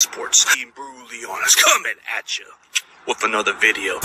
Sports Team Bruleon is coming at you with another video.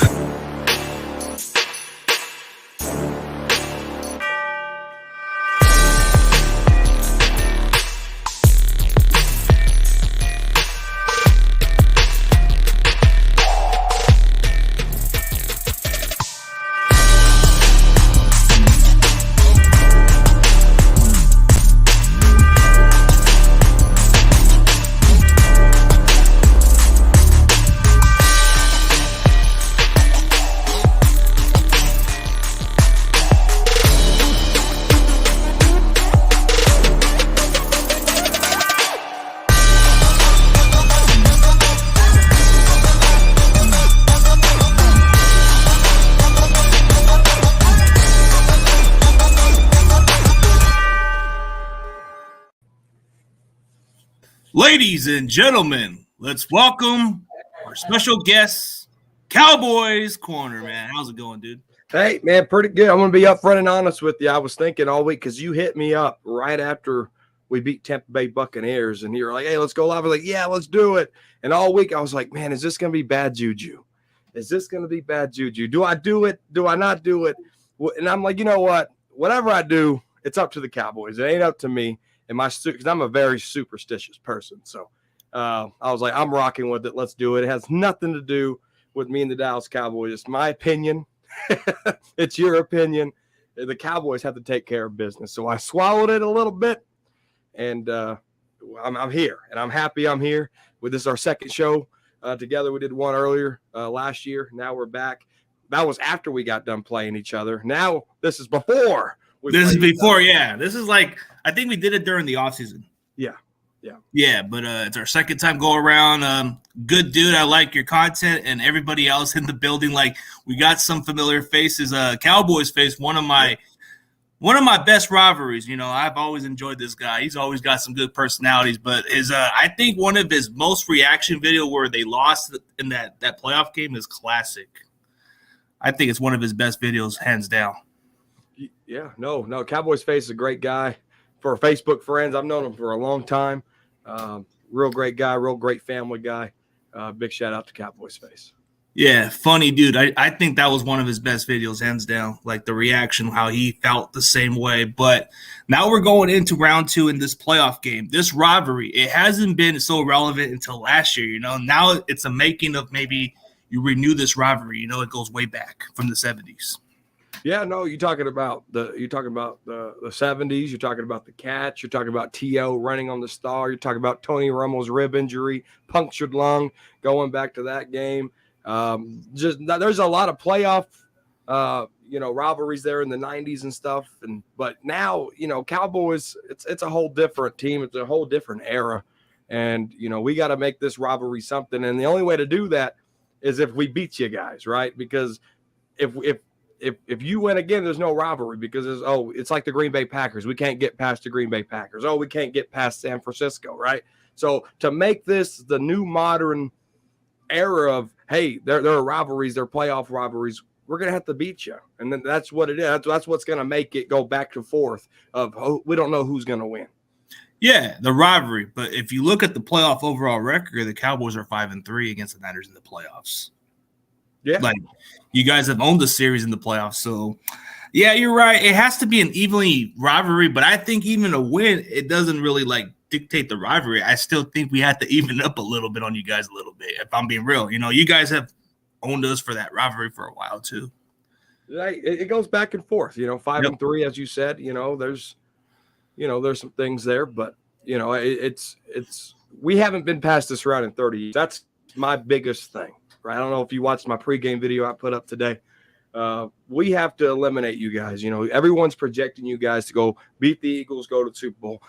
Ladies and gentlemen, let's welcome our special guest, Cowboys Corner, man. How's it going, dude? Hey, man, pretty good. I'm going to be upfront and honest with you. I was thinking all week because you hit me up right after we beat Tampa Bay Buccaneers, and you were like, hey, let's go live. I was like, yeah, let's do it. And all week I was like, man, is this going to be bad juju? Is this going to be bad juju? Do I do it? Do I not do it? And I'm like, you know what? Whatever I do, it's up to the Cowboys. It ain't up to me. And because I'm a very superstitious person. So I was like, I'm rocking with it. Let's do it. It has nothing to do with me and the Dallas Cowboys. It's my opinion. It's your opinion. The Cowboys have to take care of business. So I swallowed it a little bit, and I'm here, and I'm happy I'm here. This is our second show together. We did one earlier last year. Now we're back. That was after we got done playing each other. Now this is before. This is before, yeah. This is like, I think we did it during the offseason. Yeah, but it's our second time go around. Good dude, I like your content, and everybody else in the building. Like, we got some familiar faces. Cowboys face, one of my best rivalries. You know, I've always enjoyed this guy. He's always got some good personalities. But I think one of his most reaction video where they lost in that playoff game is classic. I think it's one of his best videos, hands down. Yeah, no. Cowboys Face is a great guy. For Facebook friends, I've known him for a long time. Real great guy, real great family guy. Big shout out to Cowboys Face. Yeah, funny dude. I think that was one of his best videos, hands down. Like the reaction, how he felt the same way. But now we're going into round 2 in this playoff game. This rivalry, it hasn't been so relevant until last year. You know, now it's a making of maybe you renew this rivalry. You know, it goes way back from the 70s. Yeah, no, you're talking about the 70s. You're talking about the catch. You're talking about T.O. running on the star. You're talking about Tony Romo's rib injury, punctured lung, going back to that game. There's a lot of playoff, rivalries there in the 90s and stuff. But now, Cowboys, it's a whole different team. It's a whole different era, and we got to make this rivalry something. And the only way to do that is if we beat you guys, right? Because if you win again, there's no rivalry because it's like the Green Bay Packers. We can't get past the Green Bay Packers. We can't get past San Francisco, right? So to make this the new modern era of, hey, there are rivalries, there are playoff rivalries, we're going to have to beat you. And then that's what it is. That's what's going to make it go back and forth of we don't know who's going to win. Yeah, the rivalry. But if you look at the playoff overall record, the Cowboys are 5-3 against the Niners in the playoffs. Yeah. Like, you guys have owned the series in the playoffs. So, yeah, you're right. It has to be an evenly rivalry, but I think even a win, it doesn't really, dictate the rivalry. I still think we have to even up a little bit on you guys a little bit, if I'm being real. You guys have owned us for that rivalry for a while, too. It goes back and forth, 5-3, as you said. There's some things there, but, it's we haven't been past this round in 30 years. That's my biggest thing. Right? I don't know if you watched my pregame video I put up today. We have to eliminate you guys. Everyone's projecting you guys to go beat the Eagles, go to the Super Bowl.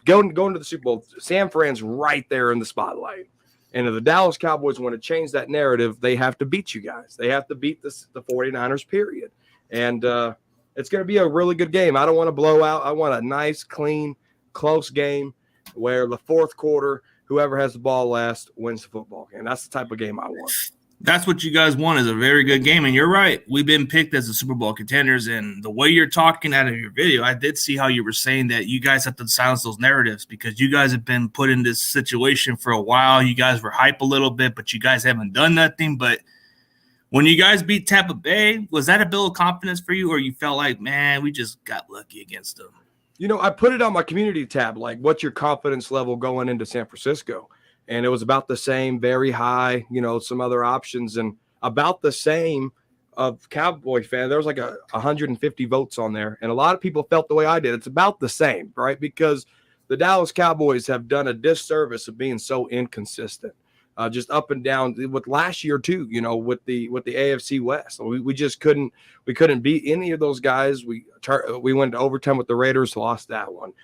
Going to the Super Bowl. San Fran's right there in the spotlight. And if the Dallas Cowboys want to change that narrative, they have to beat you guys. They have to beat the 49ers, period. And it's going to be a really good game. I don't want to blow out. I want a nice, clean, close game where the fourth quarter – whoever has the ball last wins the football game. That's the type of game I want. That's what you guys want, is a very good game. And you're right. We've been picked as the Super Bowl contenders. And the way you're talking out of your video, I did see how you were saying that you guys have to silence those narratives because you guys have been put in this situation for a while. You guys were hype a little bit, but you guys haven't done nothing. But when you guys beat Tampa Bay, was that a bill of confidence for you, or you felt like, man, we just got lucky against them? I put it on my community tab, like, what's your confidence level going into San Francisco? And it was about the same, very high, some other options, and about the same of Cowboy fan. There was like 150 votes on there, and a lot of people felt the way I did. It's about the same, right? Because the Dallas Cowboys have done a disservice of being so inconsistent, just up and down. With last year too, with the AFC West, we just couldn't beat any of those guys. We went to overtime with the Raiders, lost that one.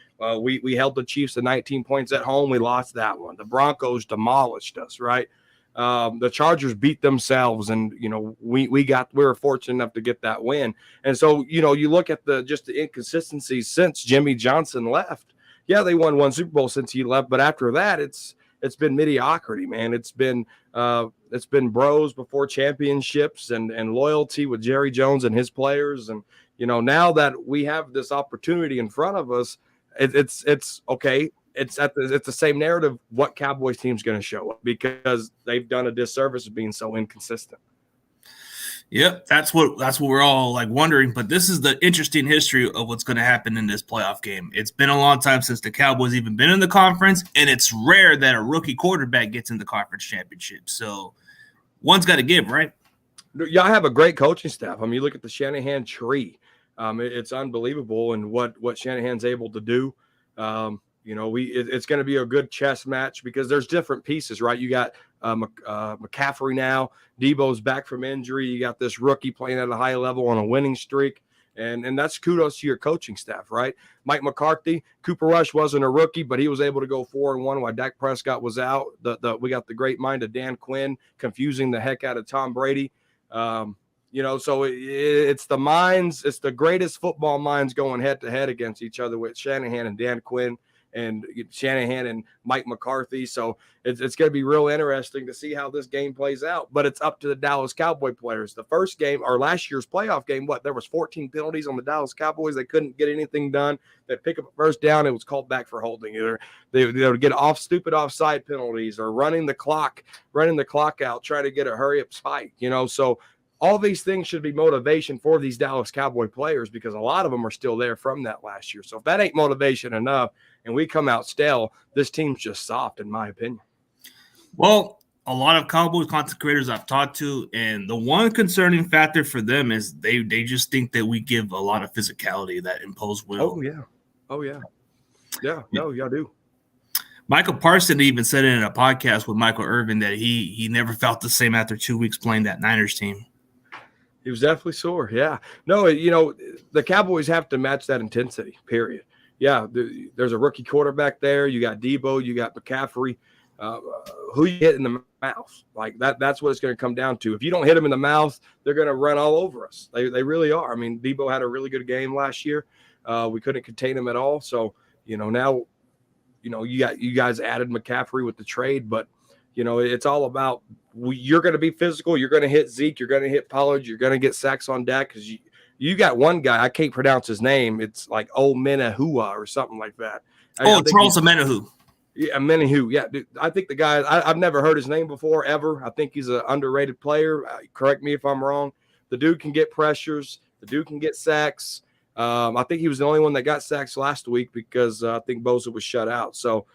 We held the Chiefs to 19 points at home. We lost that one. The Broncos demolished us, right? The Chargers beat themselves, and we were fortunate enough to get that win. And so you look at the inconsistencies since Jimmy Johnson left. Yeah, they won one Super Bowl since he left, but after that, it's been mediocrity, man. It's been bros before championships and loyalty with Jerry Jones and his players. And now that we have this opportunity in front of us, it's okay. It's the same narrative. What Cowboys team's going to show up, because they've done a disservice of being so inconsistent. Yep, that's what we're all like wondering. But this is the interesting history of what's going to happen in this playoff game. It's been a long time since the Cowboys even been in the conference, and it's rare that a rookie quarterback gets in the conference championship. So one's got to give, right? Y'all have a great coaching staff. I mean, you look at the Shanahan tree. It's unbelievable, and what Shanahan's able to do. It's going to be a good chess match because there's different pieces, right? You got McCaffrey now. Debo's back from injury. You got this rookie playing at a high level on a winning streak. And that's kudos to your coaching staff, right? Mike McCarthy, Cooper Rush wasn't a rookie, but he was able to go 4-1 while Dak Prescott was out. We got the great mind of Dan Quinn confusing the heck out of Tom Brady. So it's the minds, it's the greatest football minds going head to head against each other with Shanahan and Dan Quinn and Shanahan and Mike McCarthy. So it's going to be real interesting to see how this game plays out. But it's up to the Dallas Cowboy players. The first game, or last year's playoff game, there was 14 penalties on the Dallas Cowboys. They couldn't get anything done. They pick up a first down. It was called back for holding. Either they would get stupid offside penalties, or running the clock out, trying to get a hurry up spike. So all these things should be motivation for these Dallas Cowboy players, because a lot of them are still there from that last year. So if that ain't motivation enough and we come out stale, this team's just soft, in my opinion. Well, a lot of Cowboys content creators I've talked to, and the one concerning factor for them is they just think that we give a lot of physicality, that impose will. Oh, yeah. Yeah, no, y'all do. Michael Parsons even said it in a podcast with Michael Irvin that he never felt the same after 2 weeks playing that Niners team. He was definitely sore. Yeah. No, the Cowboys have to match that intensity, period. Yeah, there's a rookie quarterback there. You got Debo, you got McCaffrey. Who you hit in the mouth? Like that's what it's going to come down to. If you don't hit them in the mouth, they're going to run all over us. They really are. I mean, Debo had a really good game last year. We couldn't contain him at all. So, now, you guys added McCaffrey with the trade, but it's all about you're going to be physical. You're going to hit Zeke. You're going to hit Pollard. You're going to get sacks on Dak, because you got one guy, I can't pronounce his name. It's like Menahua or something like that. Charles Menahu. Yeah, Menahu. Yeah, dude, I think the guy, I've never heard his name before, ever. I think he's an underrated player. Correct me if I'm wrong. The dude can get pressures. The dude can get sacks. I think he was the only one that got sacks last week, because I think Bosa was shut out. So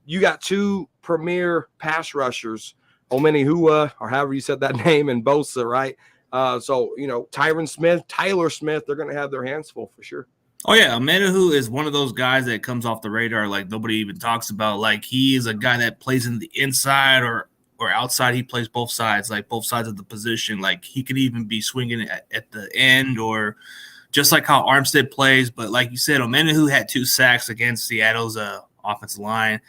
you got two premier pass rushers, Omenihua, or however you said that name, and Bosa, right? So Tyler Smith, they're going to have their hands full for sure. Oh, yeah. Menahu is one of those guys that comes off the radar like nobody even talks about. Like, he is a guy that plays in the inside or outside. He plays both sides, like both sides of the position. Like, he could even be swinging at the end, or just like how Armstead plays. But like you said, Menahu had 2 sacks against Seattle's offensive line.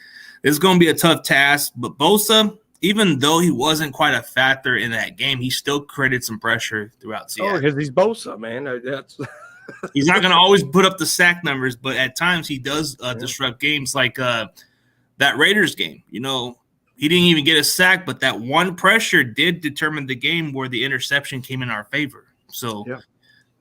This is going to be a tough task. But Bosa, even though he wasn't quite a factor in that game, he still created some pressure throughout Seattle. Oh, because he's Bosa, man. That's he's not going to always put up the sack numbers, but at times he does disrupt games, like that Raiders game. he didn't even get a sack, but that one pressure did determine the game where the interception came in our favor. So Yeah.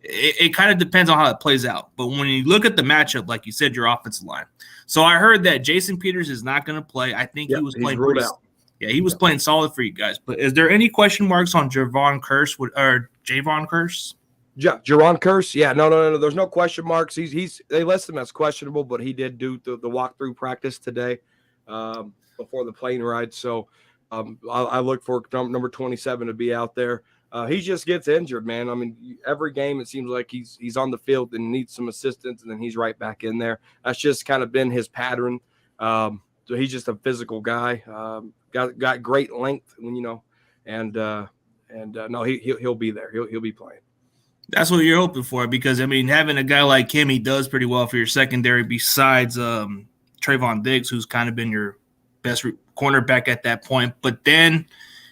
it kind of depends on how it plays out. But when you look at the matchup, like you said, your offensive line. So I heard that Jason Peters is not going to play. I think he was playing ruled out. Yeah, he was playing solid for you guys. But is there any question marks on Javon Curse or Javon Curse? Jaron Curse? Yeah, no. There's no question marks. They list him as questionable, but he did do the walkthrough practice today before the plane ride. So I look for number 27 to be out there. He just gets injured, man. I mean, every game it seems like he's on the field and needs some assistance, and then he's right back in there. That's just kind of been his pattern. So he's just a physical guy. Got great length, and no, he'll be there. He'll be playing. That's what you're hoping for, because, I mean, having a guy like him, he does pretty well for your secondary besides Trayvon Diggs, who's kind of been your best cornerback at that point. But then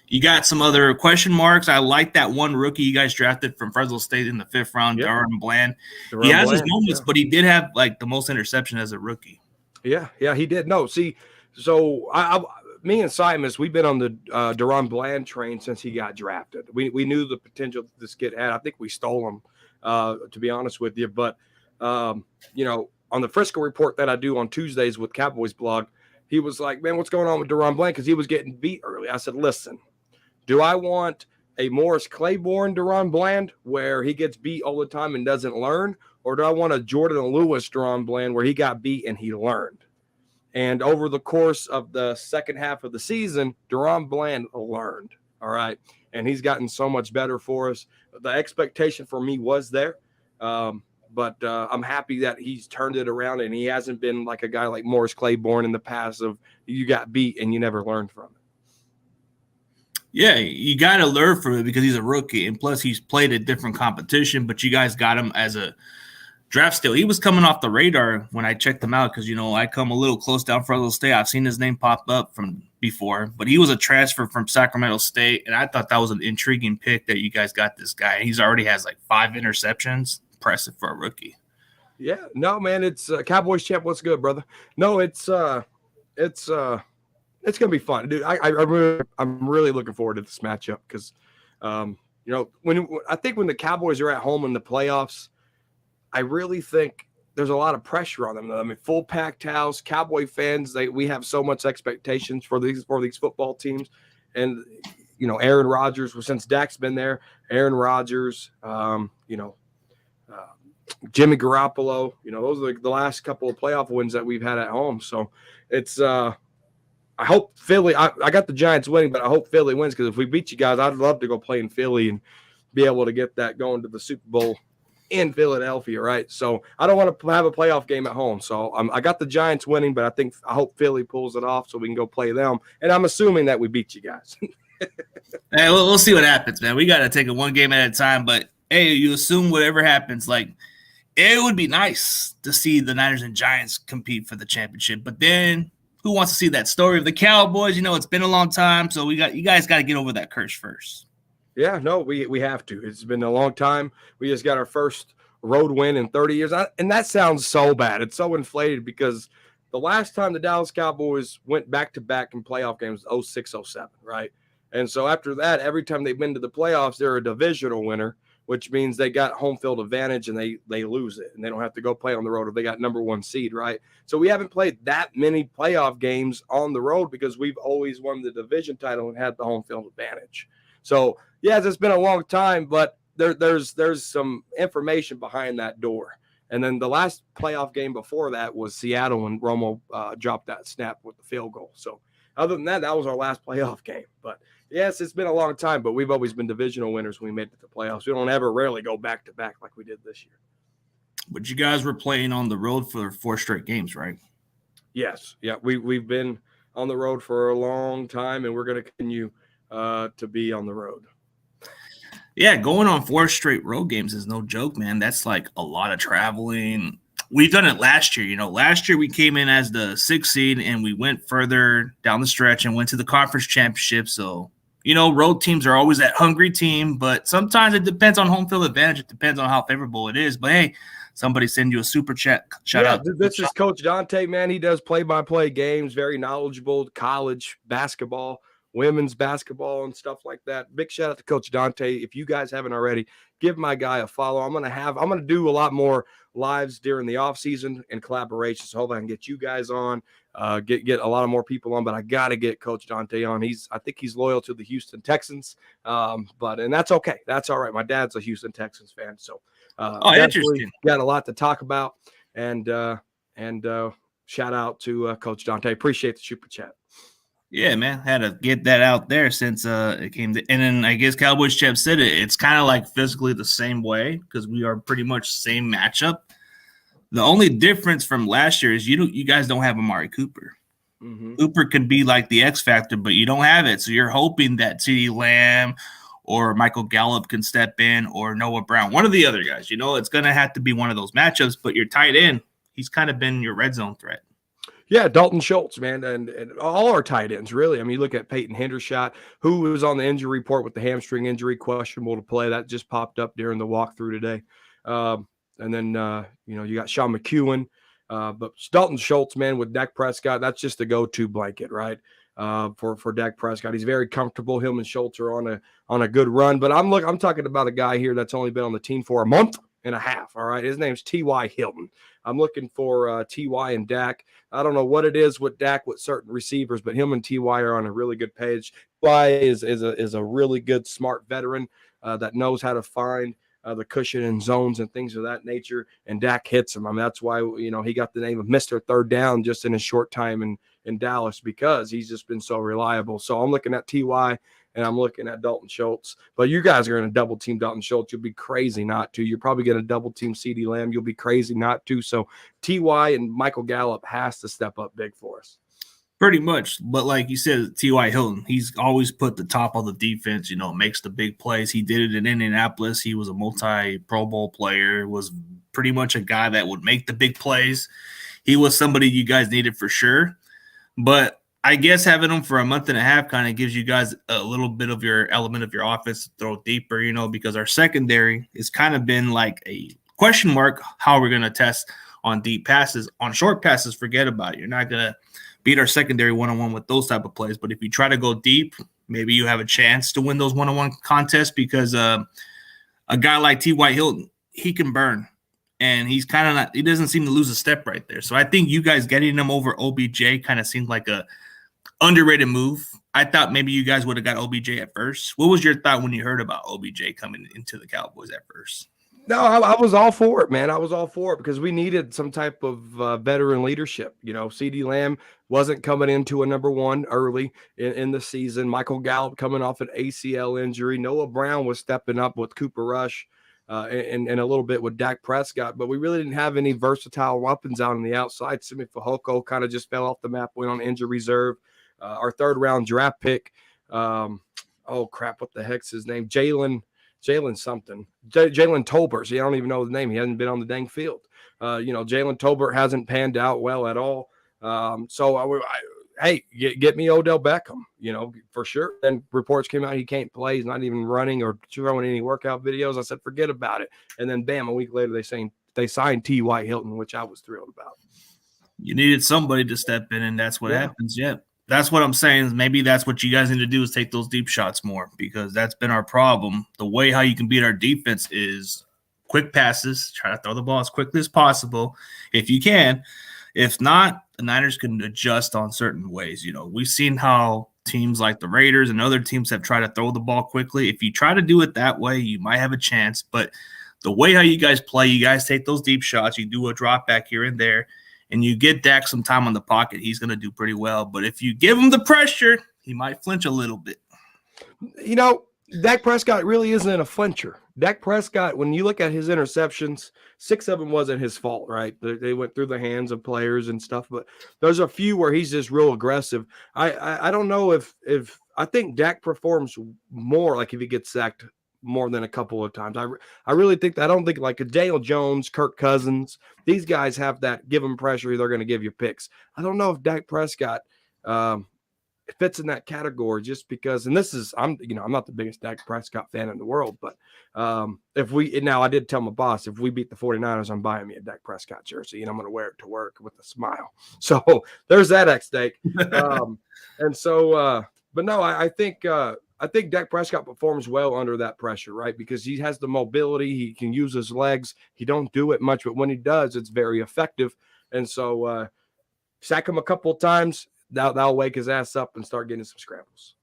you got some other question marks. I like that one rookie you guys drafted from Fresno State in the 5th round, Darren Bland. He has his moments, but he did have, like, the most interception as a rookie. Yeah, he did. No, see, so me and Simus, we've been on the Deron Bland train since he got drafted. We knew the potential this kid had. I think we stole him, to be honest with you. But, on the Frisco report that I do on Tuesdays with Cowboys blog, he was like, man, what's going on with Deron Bland? Because he was getting beat early. I said, listen, do I want a Morris Claiborne Deron Bland where he gets beat all the time and doesn't learn? Or do I want a Jordan Lewis Deron Bland where he got beat and he learned? And over the course of the second half of the season, Deron Bland learned, all right? And he's gotten so much better for us. The expectation for me was there, but I'm happy that he's turned it around and he hasn't been like a guy like Morris Claiborne in the past of you got beat and you never learned from it. Yeah, you got to learn from it because he's a rookie. And plus, he's played a different competition, but you guys got him as a draft steal. He was coming off the radar when I checked him out because, I come a little close down Fresno State. I've seen his name pop up from before, but he was a transfer from Sacramento State, and I thought that was an intriguing pick that you guys got this guy. He's already has like 5 interceptions. Impressive for a rookie. Yeah, no, man, it's Cowboys champ. What's good, brother? No, it's gonna be fun, dude. I'm really looking forward to this matchup because, when the Cowboys are at home in the playoffs, I really think there's a lot of pressure on them. I mean, full packed house, Cowboy fans. We have so much expectations for these football teams, and Aaron Rodgers. Since Dak's been there, Aaron Rodgers, Jimmy Garoppolo. Those are the last couple of playoff wins that we've had at home. So it's. I hope Philly. I got the Giants winning, but I hope Philly wins because if we beat you guys, I'd love to go play in Philly and be able to get that going to the Super Bowl in Philadelphia, right? So I don't want to have a playoff game at home. So I got the Giants winning, but I hope Philly pulls it off so we can go play them. And I'm assuming that we beat you guys. Hey, we'll see what happens, man. We got to take it one game at a time. But hey, you assume whatever happens. Like, it would be nice to see the Niners and Giants compete for the championship. But then, who wants to see that story of the Cowboys? It's been a long time, so you guys got to get over that curse first. Yeah, no, we have to. It's been a long time. We just got our first road win in 30 years. And that sounds so bad. It's so inflated because the last time the Dallas Cowboys went back-to-back in playoff games was 06-07, right? And so after that, every time they've been to the playoffs, they're a divisional winner, which means they got home field advantage and they lose it. And they don't have to go play on the road if they got number 1 seed, right? So we haven't played that many playoff games on the road because we've always won the division title and had the home field advantage. So, yes, it's been a long time, but there's some information behind that door. And then the last playoff game before that was Seattle when Romo dropped that snap with the field goal. So, other than that, that was our last playoff game. But, yes, it's been a long time, but we've always been divisional winners when we made it to the playoffs. We don't rarely go back-to-back like we did this year. But you guys were playing on the road for 4 straight games, right? Yes. Yeah, we've been on the road for a long time, and we're going to continue to be on the road. Yeah, going on 4 straight road games is no joke, man. That's like a lot of traveling. We've done it last year. Last year we came in as the 6th seed and we went further down the stretch and went to the conference championship. So, road teams are always that hungry team, but sometimes it depends on home field advantage. It depends on how favorable it is. But hey, somebody send you a super chat. Shout Yeah, out. this is Coach Dante, man. He does play-by-play games, very knowledgeable, college basketball, women's basketball, and stuff like that. Big shout out to Coach Dante. If you guys haven't already, give my guy a follow. I'm gonna do a lot more lives during the off season and collaborations. So hope I can get you guys on, get a lot of more people on. But I gotta get Coach Dante on. I think he's loyal to the Houston Texans, and that's okay. That's all right. My dad's a Houston Texans fan, so Interesting. Got a lot to talk about. And shout out to Coach Dante. Appreciate the super chat. Yeah, man, had to get that out there since it came to, and then I guess Cowboys Chef said it. It's kind of like physically the same way because we are pretty much same matchup. The only difference from last year is you guys don't have Amari Cooper. Mm-hmm. Cooper can be like the X factor, but you don't have it. So you're hoping that CeeDee Lamb or Michael Gallup can step in, or Noah Brown, one of the other guys. It's going to have to be one of those matchups. But your tight end, he's kind of been your red zone threat. Yeah, Dalton Schultz, man, and all our tight ends, really. I mean, you look at Peyton Hendershot, who was on the injury report with the hamstring injury, questionable to play. That just popped up during the walkthrough today. And then, you got Sean McEwen. But Dalton Schultz, man, with Dak Prescott, that's just a go-to blanket, right? For Dak Prescott. He's very comfortable. Him and Schultz are on a good run. But I'm talking about a guy here that's only been on the team for a month and a half, all right? His name's T.Y. Hilton. I'm looking for T.Y. and Dak. I don't know what it is with Dak with certain receivers, but him and T.Y. are on a really good page. T.Y. is a really good, smart veteran that knows how to find the cushion and zones and things of that nature, and Dak hits him. I mean, that's why, he got the name of Mr. Third Down just in his short time in Dallas, because he's just been so reliable. So I'm looking at T.Y. and I'm looking at Dalton Schultz. But you guys are going to double team Dalton Schultz. You'll be crazy not to. You're probably going to double team CeeDee Lamb. You'll be crazy not to. So T.Y. and Michael Gallup has to step up big for us. Pretty much. But like you said, T.Y. Hilton, he's always put the top of the defense, makes the big plays. He did it in Indianapolis. He was a multi-Pro Bowl player, was pretty much a guy that would make the big plays. He was somebody you guys needed for sure. But I guess having him for a month and a half kind of gives you guys a little bit of your element of your offense to throw deeper, because our secondary has kind of been like a question mark how we're going to test on deep passes. On short passes, forget about it. You're not going to beat our secondary one-on-one with those type of plays. But if you try to go deep, maybe you have a chance to win those one-on-one contests, because a guy like T.Y. Hilton, he can burn. And he's kind of not – he doesn't seem to lose a step right there. So I think you guys getting him over OBJ kind of seemed like a underrated move. I thought maybe you guys would have got OBJ at first. What was your thought when you heard about OBJ coming into the Cowboys at first? No, I was all for it, man. I was all for it because we needed some type of veteran leadership. CeeDee Lamb wasn't coming into a number one early in the season. Michael Gallup coming off an ACL injury. Noah Brown was stepping up with Cooper Rush and a little bit with Dak Prescott. But we really didn't have any versatile weapons out on the outside. Simi Fehoko kind of just fell off the map, went on injury reserve. Our third-round draft pick, what the heck's his name? Jalen something. Jalen Tolbert. See, I don't even know the name. He hasn't been on the dang field. Jalen Tolbert hasn't panned out well at all. Get me Odell Beckham, for sure. Then reports came out he can't play. He's not even running or throwing any workout videos. I said, forget about it. And then, bam, a week later, they signed T.Y. Hilton, which I was thrilled about. You needed somebody to step in, and that's what happens. Yeah. That's what I'm saying. Maybe that's what you guys need to do is take those deep shots more, because that's been our problem. The way how you can beat our defense is quick passes, try to throw the ball as quickly as possible if you can. If not, the Niners can adjust on certain ways. We've seen how teams like the Raiders and other teams have tried to throw the ball quickly. If you try to do it that way, you might have a chance. But the way how you guys play, you guys take those deep shots, you do a drop back here and there, and you get Dak some time on the pocket, he's going to do pretty well. But if you give him the pressure, he might flinch a little bit. Dak Prescott really isn't a flincher. Dak Prescott, when you look at his interceptions, 6 of them wasn't his fault, right? They went through the hands of players and stuff, but there's a few where he's just real aggressive. I don't know if I think Dak performs more like if he gets sacked more than a couple of times. I really think that. I don't think like a Daniel Jones, Kirk Cousins, these guys have that give them pressure, they're going to give you picks. I don't know if Dak Prescott fits in that category just because, and this is, I'm not the biggest Dak Prescott fan in the world, but I did tell my boss, if we beat the 49ers, I'm buying me a Dak Prescott jersey and I'm going to wear it to work with a smile. So there's that at stake. And so, but no, I think Dak Prescott performs well under that pressure, right? Because he has the mobility, he can use his legs. He don't do it much, but when he does, it's very effective. And so, sack him a couple of times, that'll wake his ass up and start getting some scrambles.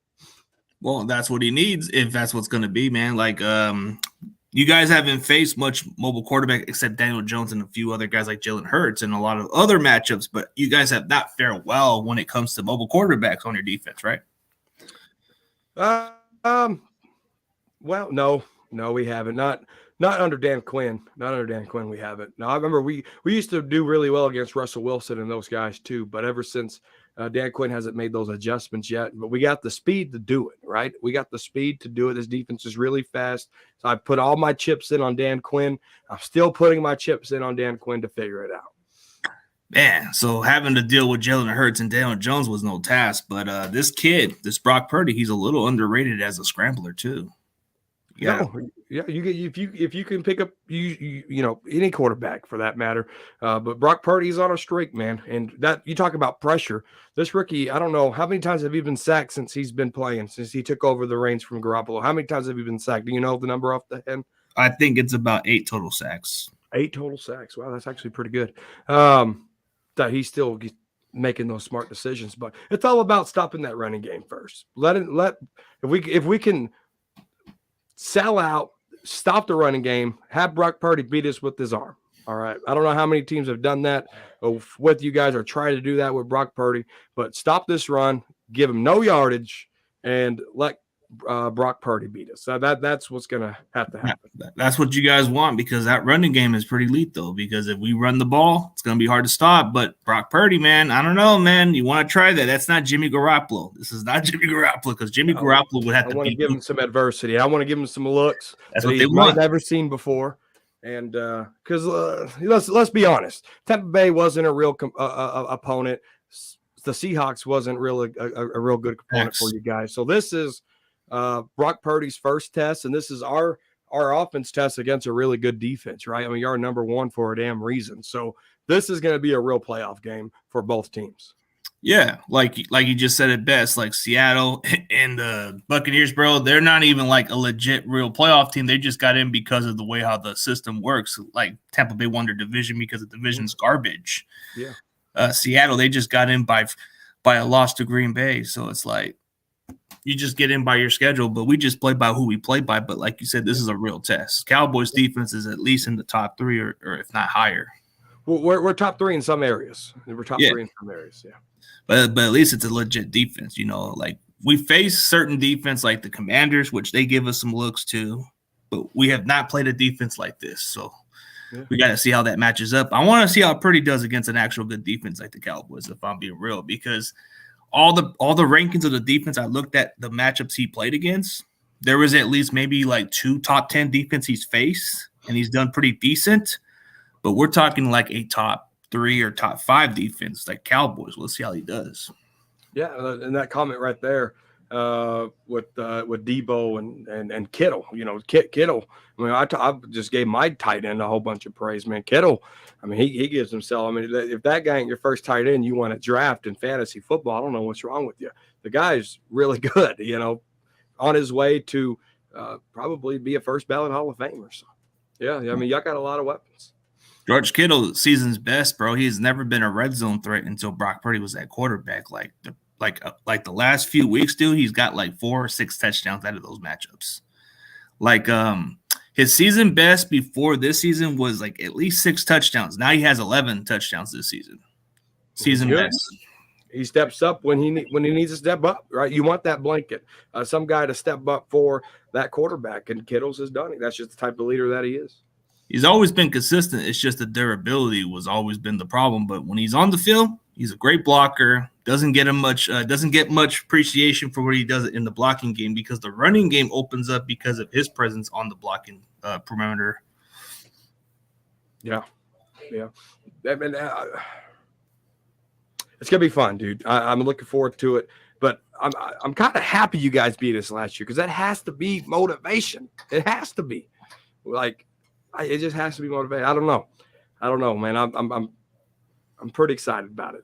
Well, that's what he needs if that's what's going to be, man. Like, you guys haven't faced much mobile quarterback except Daniel Jones and a few other guys like Jalen Hurts and a lot of other matchups, but you guys have not fared well when it comes to mobile quarterbacks on your defense, right? Well, no, we haven't. Not under Dan Quinn. Not under Dan Quinn, we haven't. Now, I remember we used to do really well against Russell Wilson and those guys too, but ever since Dan Quinn hasn't made those adjustments yet. But we got the speed to do it, right? We got the speed to do it. This defense is really fast. So I put all my chips in on Dan Quinn. I'm still putting my chips in on Dan Quinn to figure it out. Man, so having to deal with Jalen Hurts and Daniel Jones was no task, but this Brock Purdy, he's a little underrated as a scrambler too. Yeah, no, yeah. You get if you can pick up any quarterback for that matter, but Brock Purdy's on a streak, man. And that you talk about pressure. This rookie, I don't know how many times have you been sacked since he's been playing, since he took over the reins from Garoppolo. How many times have you been sacked? Do you know the number off the head? I think it's about 8 total sacks. 8 total sacks. Wow, that's actually pretty good. That he's still making those smart decisions, but it's all about stopping that running game first. If we can sell out, stop the running game, have Brock Purdy beat us with his arm. All right. I don't know how many teams have done that with you guys or try to do that with Brock Purdy, but stop this run, give him no yardage, and let Brock Purdy beat us. So that's what's going to have to happen. That's what you guys want, because that running game is pretty elite, though, because if we run the ball, it's going to be hard to stop. But Brock Purdy, man, I don't know, man. You want to try that. That's not Jimmy Garoppolo. This is not Jimmy Garoppolo, because Jimmy Garoppolo would have to I want to give him some adversity. I want to give him some looks that's what they want. Never seen before. And because let's be honest, Tampa Bay wasn't a real opponent. The Seahawks wasn't really a real good opponent for you guys. So this is Brock Purdy's first test, and this is our offense test against a really good defense, right? I mean, you're number one for a damn reason. So this is going to be a real playoff game for both teams. Yeah, like you just said it best, like Seattle and the Buccaneers, bro, they're not even like a legit real playoff team. They just got in because of the way how the system works. Like Tampa Bay won their division because the division's garbage. Yeah. Seattle, they just got in by a loss to Green Bay. So it's like you just get in by your schedule, but we just play by who we play by. But like you said, this is a real test. Cowboys defense is at least in the top 3 or if not higher. Well, we're top 3 in some areas. We're top 3 in some areas, yeah. But at least it's a legit defense, like we face certain defense like the Commanders, which they give us some looks to, but we have not played a defense like this. So we got to see how that matches up. I want to see how Purdy does against an actual good defense like the Cowboys, if I'm being real, because all the rankings of the defense, I looked at the matchups he played against. There was at least maybe like 2 top 10 defense he's faced, and he's done pretty decent. But we're talking like a top 3 or top 5 defense like Cowboys. We'll see how he does. Yeah, and that comment right there with Debo and Kittle, Kittle. I mean, I just gave my tight end a whole bunch of praise, man. Kittle, I mean, he gives himself. I mean, if that guy ain't your first tight end, you want to draft in fantasy football, I don't know what's wrong with you. The guy's really good, on his way to probably be a first ballot Hall of Famer. So, yeah, I mean, y'all got a lot of weapons. George Kittle, season's best, bro. He's never been a red zone threat until Brock Purdy was at quarterback. Like the last few weeks, dude, he's got like 4 or 6 touchdowns out of those matchups. Like his season best before this season was like at least 6 touchdowns. Now he has 11 touchdowns this season. Season best. He steps up when he needs to step up, right? You want that blanket, some guy to step up for that quarterback, and Kittle's has done it. That's just the type of leader that he is. He's always been consistent. It's just the durability was always been the problem. But when he's on the field, he's a great blocker. Doesn't get much appreciation for what he does in the blocking game, because the running game opens up because of his presence on the blocking perimeter. Yeah. I mean, it's gonna be fun, dude. I'm looking forward to it. But I'm kind of happy you guys beat us last year because that has to be motivation. It has to be like it just has to be motivated. I don't know, man. I'm pretty excited about it.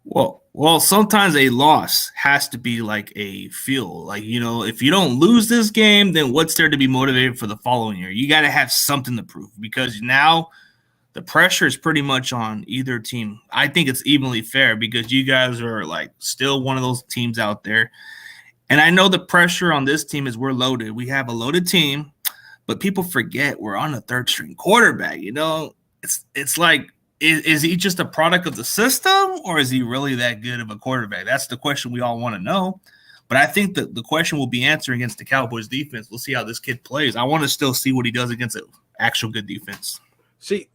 Well, sometimes a loss has to be like a fuel. Like, if you don't lose this game, then what's there to be motivated for the following year? You got to have something to prove because now the pressure is pretty much on either team. I think it's evenly fair because you guys are like still one of those teams out there. And I know the pressure on this team is we're loaded. We have a loaded team, but people forget we're on a third string quarterback. It's like, is he just a product of the system or is he really that good of a quarterback? That's the question we all want to know. But I think that the question will be answered against the Cowboys defense. We'll see how this kid plays. I want to still see what he does against an actual good defense. See,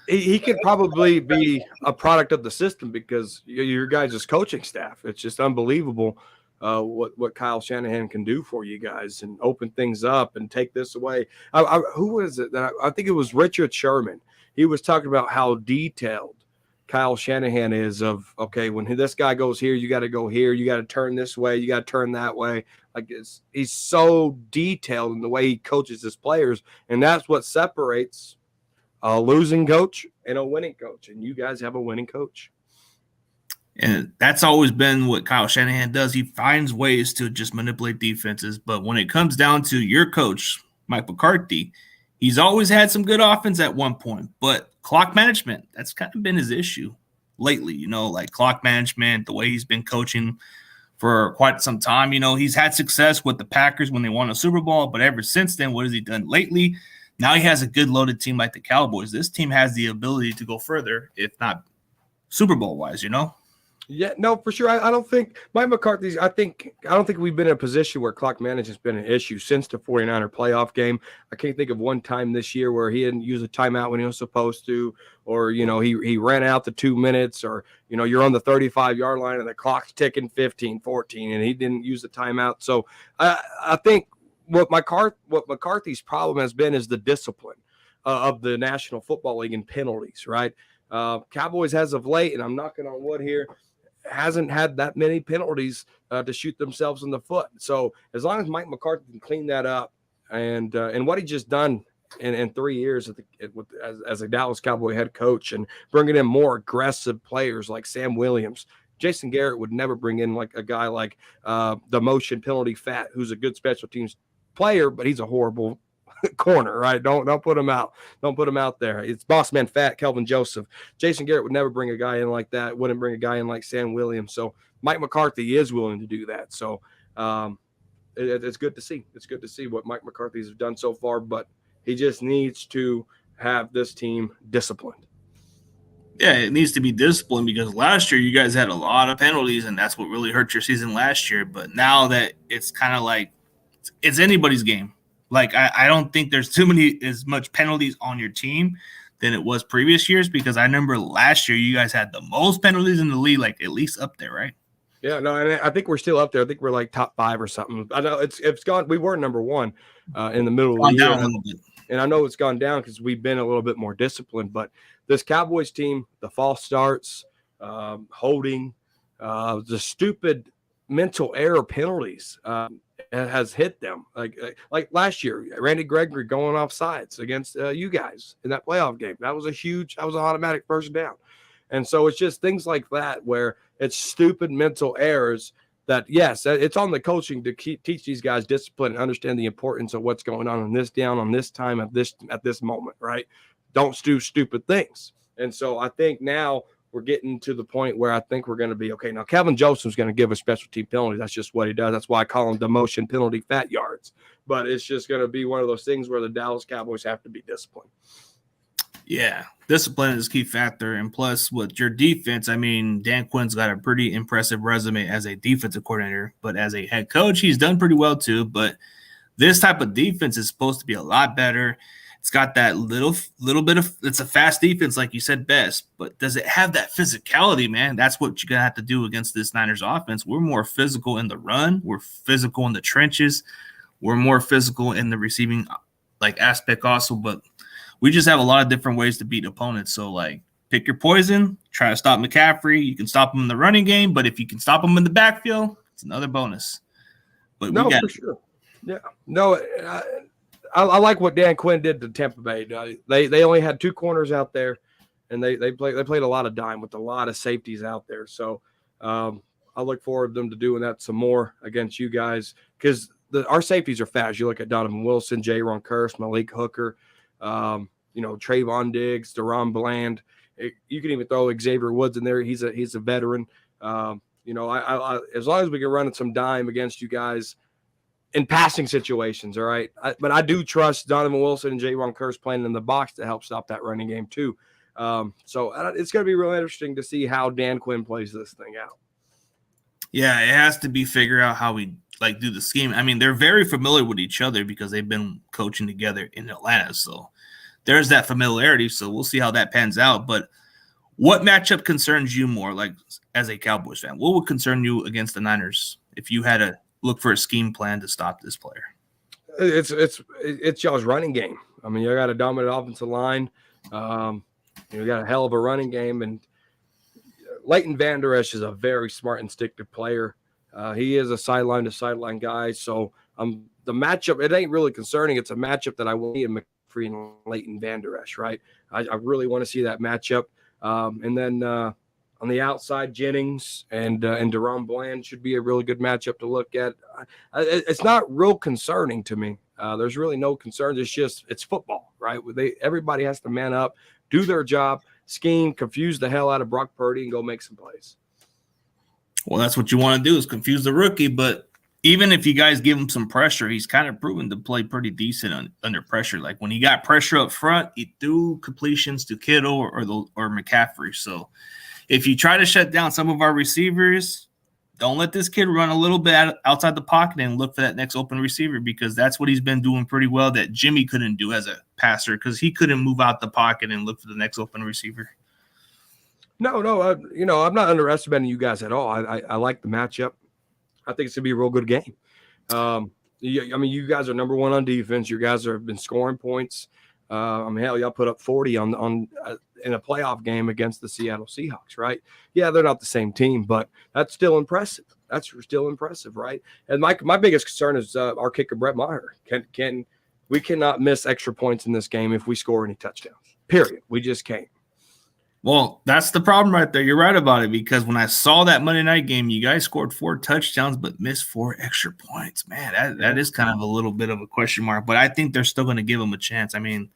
he could probably be a product of the system because your guys' coaching staff. It's just unbelievable what Kyle Shanahan can do for you guys and open things up and take this away. Who was it? I think it was Richard Sherman. He was talking about how detailed Kyle Shanahan is of, okay, when this guy goes here, you got to go here. You got to turn this way. You got to turn that way. Like he's so detailed in the way he coaches his players. And that's what separates a losing coach and a winning coach. And you guys have a winning coach. And that's always been what Kyle Shanahan does. He finds ways to just manipulate defenses. But when it comes down to your coach, Mike McCarthy, he's always had some good offense at one point. But clock management, that's kind of been his issue lately, like clock management, the way he's been coaching for quite some time. He's had success with the Packers when they won a Super Bowl. But ever since then, what has he done lately? Now he has a good loaded team like the Cowboys. This team has the ability to go further, if not Super Bowl-wise, Yeah, no, for sure. I don't think Mike McCarthy's. I don't think we've been in a position where clock management's been an issue since the 49er playoff game. I can't think of one time this year where he didn't use a timeout when he was supposed to, or he ran out the 2 minutes, or you're on the 35-yard line and the clock's ticking 15, 14, and he didn't use the timeout. So I think what McCarthy's problem has been is the discipline of the National Football League and penalties. Right, Cowboys as of late, and I'm knocking on wood here, hasn't had that many penalties to shoot themselves in the foot. So as long as Mike McCarthy can clean that up and what he just done in 3 years as a Dallas Cowboy head coach and bringing in more aggressive players like Sam Williams, Jason Garrett would never bring in like a guy like the motion penalty fat, who's a good special teams player, but he's a horrible corner, right? Don't put him out. Don't put him out there. It's boss man fat Kelvin Joseph. Jason Garrett would never bring a guy in like that. Wouldn't bring a guy in like Sam Williams. So Mike McCarthy is willing to do that. So it's good to see. It's good to see what Mike McCarthy's done so far, but he just needs to have this team disciplined. Yeah, it needs to be disciplined because last year you guys had a lot of penalties, and that's what really hurt your season last year. But now that it's kind of like it's anybody's game. Like, I don't think there's as much penalties on your team than it was previous years, because I remember last year you guys had the most penalties in the league, like at least up there, right? Yeah, no, and I think we're still up there. I think we're like top 5 or something. I know it's gone. We were number 1 in the middle of the year. And I know it's gone down because we've been a little bit more disciplined. But this Cowboys team, the false starts, holding, the stupid mental error penalties has hit them. Like last year, Randy Gregory going off sides against you guys in that playoff game. That was an automatic first down. And so it's just things like that where it's stupid mental errors that, yes, it's on the coaching to teach these guys discipline and understand the importance of what's going on this down, on this time, at this moment, right? Don't do stupid things. And so I think now we're getting to the point where I think we're going to be okay. Now, Calvin Joseph's going to give us special team penalties. That's just what he does. That's why I call him the motion penalty fat yards. But it's just going to be one of those things where the Dallas Cowboys have to be disciplined. Yeah, discipline is a key factor. And plus, with your defense, I mean, Dan Quinn's got a pretty impressive resume as a defensive coordinator. But as a head coach, he's done pretty well too. But this type of defense is supposed to be a lot better. It's got that little bit of – it's a fast defense, like you said best. But does it have that physicality, man? That's what you're going to have to do against this Niners offense. We're more physical in the run. We're physical in the trenches. We're more physical in the receiving aspect also. But we just have a lot of different ways to beat opponents. So, pick your poison, try to stop McCaffrey. You can stop him in the running game, but if you can stop him in the backfield, it's another bonus. But No, we got for sure. Yeah. No, I like what Dan Quinn did to Tampa Bay. They only had 2 corners out there, and they played a lot of dime with a lot of safeties out there. So I look forward to them to doing that some more against you guys, because our safeties are fast. You look at Donovan Wilson, Jaron Kearse, Malik Hooker, Trayvon Diggs, Deron Bland. You can even throw Xavier Woods in there. He's a veteran. I as long as we can run some dime against you guys in passing situations, all right. But I do trust Donovan Wilson and Jaron Kearse playing in the box to help stop that running game too. So it's going to be real interesting to see how Dan Quinn plays this thing out. Yeah, it has to be figure out how we do the scheme. I mean, they're very familiar with each other because they've been coaching together in Atlanta. So there's that familiarity. So we'll see how that pans out. But what matchup concerns you more, like as a Cowboys fan? What would concern you against the Niners if you had to look for a scheme plan to stop this player? It's y'all's running game. I mean, you got a dominant offensive line. You got a hell of a running game, and Leighton Vander Esch is a very smart, instinctive player. He is a sideline to sideline guy. So the matchup, it ain't really concerning. It's a matchup that I want in McCaffrey and Leighton Vander Esch, right? I really want to see that matchup. And then on the outside, Jennings and Deron Bland should be a really good matchup to look at. It's not real concerning to me. There's really no concerns. It's football, right? Everybody has to man up, do their job, scheme, confuse the hell out of Brock Purdy, and go make some plays. Well, that's what you want to do, is confuse the rookie. But even if you guys give him some pressure, he's kind of proven to play pretty decent under pressure. Like when he got pressure up front, he threw completions to Kittle or McCaffrey. So if you try to shut down some of our receivers, don't let this kid run a little bit outside the pocket and look for that next open receiver, because that's what he's been doing pretty well that Jimmy couldn't do as a passer, because he couldn't move out the pocket and look for the next open receiver. No, I'm not underestimating you guys at all. I like the matchup. I think it's going to be a real good game. You guys are number one on defense. You guys have been scoring points. Hell, y'all put up 40 on in a playoff game against the Seattle Seahawks, right? Yeah, they're not the same team, but that's still impressive. That's still impressive, right? And my biggest concern is our kicker, Brett Maher. We cannot miss extra points in this game if we score any touchdowns, period. We just can't. Well, that's the problem right there. You're right about it, because when I saw that Monday night game, you guys scored 4 touchdowns but missed 4 extra points. Man, that is kind of a little bit of a question mark, but I think they're still going to give him a chance. I mean,